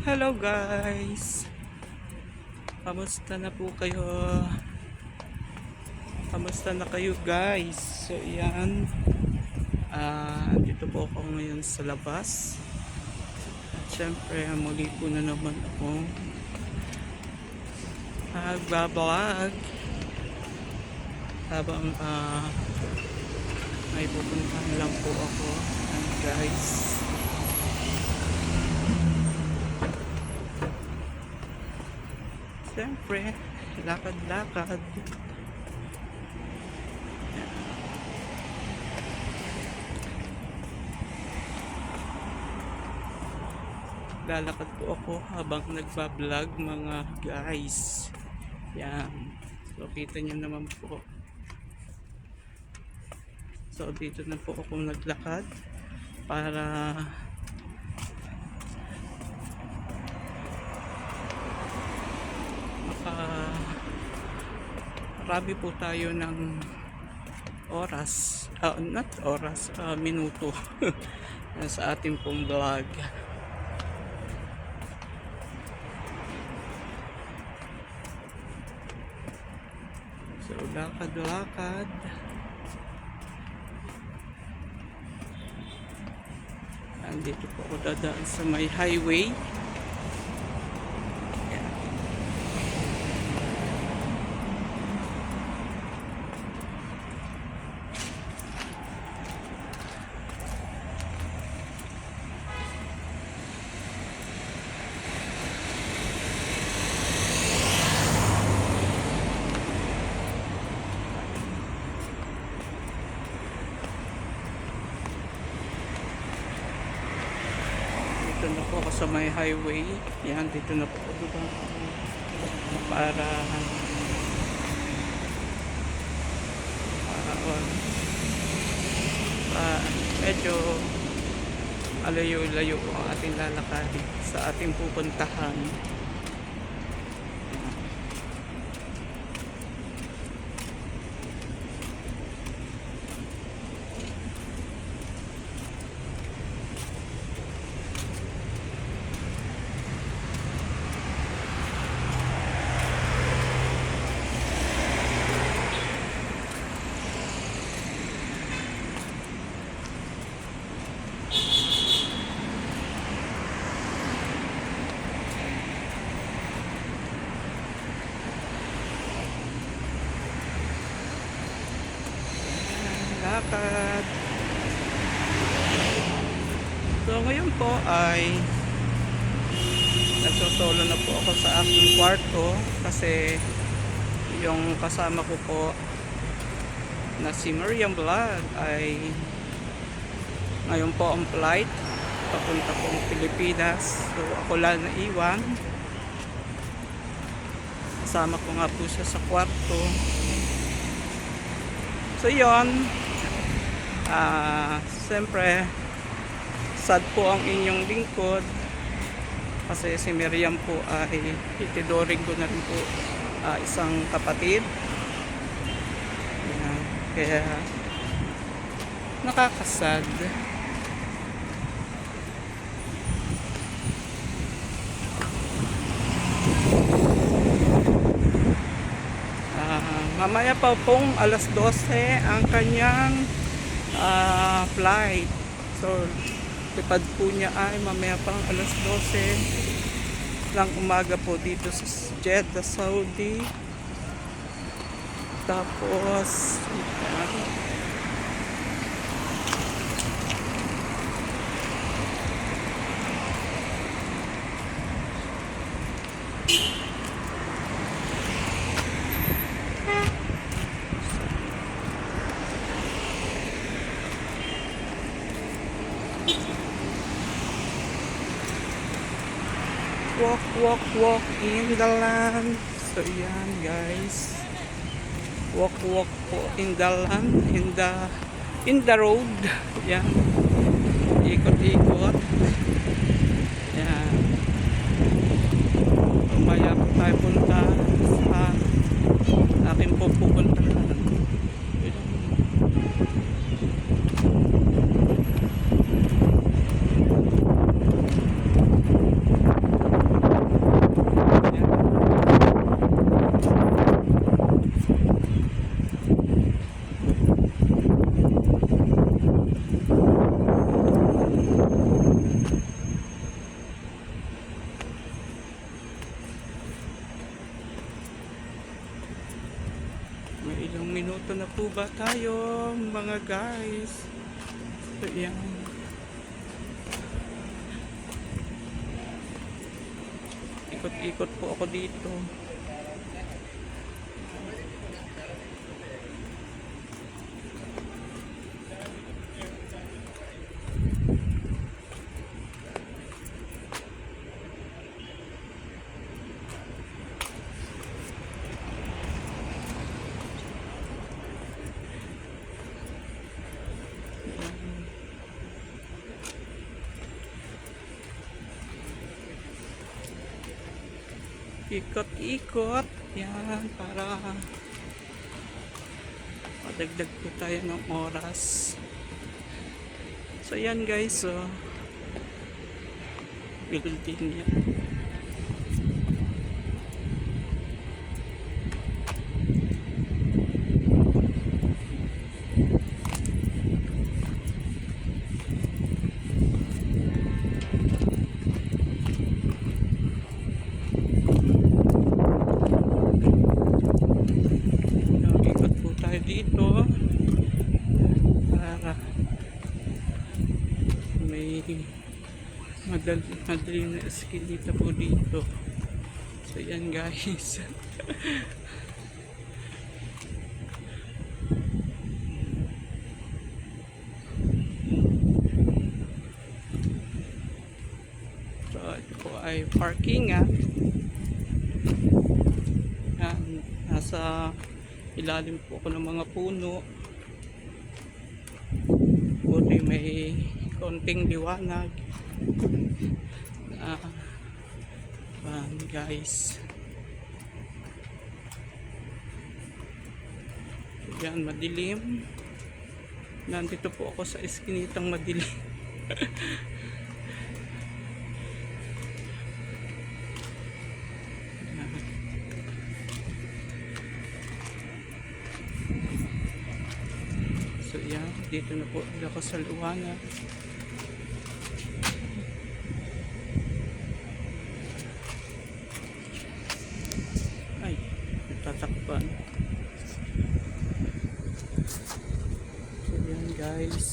Hello guys! Kamusta na po kayo? Kamusta na kayo guys? So yan, dito po ako ngayon sa labas. At syempre muli po na naman akong magbablog habang may pupuntahan lang po ako. And guys, siyempre lakad-lakad. Lalakad po ako habang nagbablog mga guys. Yan. So kita nyo naman po. So dito na po ako naglakad para marami po tayo ng oras, not oras, minuto sa ating pong vlog. So lakad-lakad. Andito po ako dadaan sa may highway. Dito na po ako sa may highway. Yan, dito na po ako diba? Para medyo alayo-layo po ang ating lalakadin sa ating pupuntahan. Lakad. So ngayon po ay nagsosolo na po ako sa aking kwarto kasi yung kasama ko po na si Mariam Vlog ay ngayon po ang flight papunta pong Pilipinas. So ako lang naiwan. Kasama ko nga po siya sa kwarto. So yon, siyempre sad po ang inyong lingkod kasi si Miriam po ay itidoring ko na rin po isang kapatid. Kaya nakakasad. Mamaya pa pong alas 12 ang kanyang flight. So lipad po niya ay mamaya pang alas 12 lang umaga po dito sa Jeddah, Saudi. Tapos walk in the land. So yan guys, walk po in the land, in the road. Yan, ikot-ikot. Yan, umaya po tayo punta sa akin po pupuntahan. po ba tayo mga guys? So yan. Ikot-ikot po ako dito. Ikot-ikot. Yan, para madagdag po tayo ng oras. So yan guys, so building yan. Ikot po tayo dito para may madali na eskinita po dito. So yan guys. So ito po ay parking yan, nasa ilalim po ako ng mga puno. Buti may konting liwanag. Guys, yan, madilim. Nandito po ako sa eskinitang madilim. So yan, dito na po ako sa liwanag. Ay, tatakpan. So yan guys.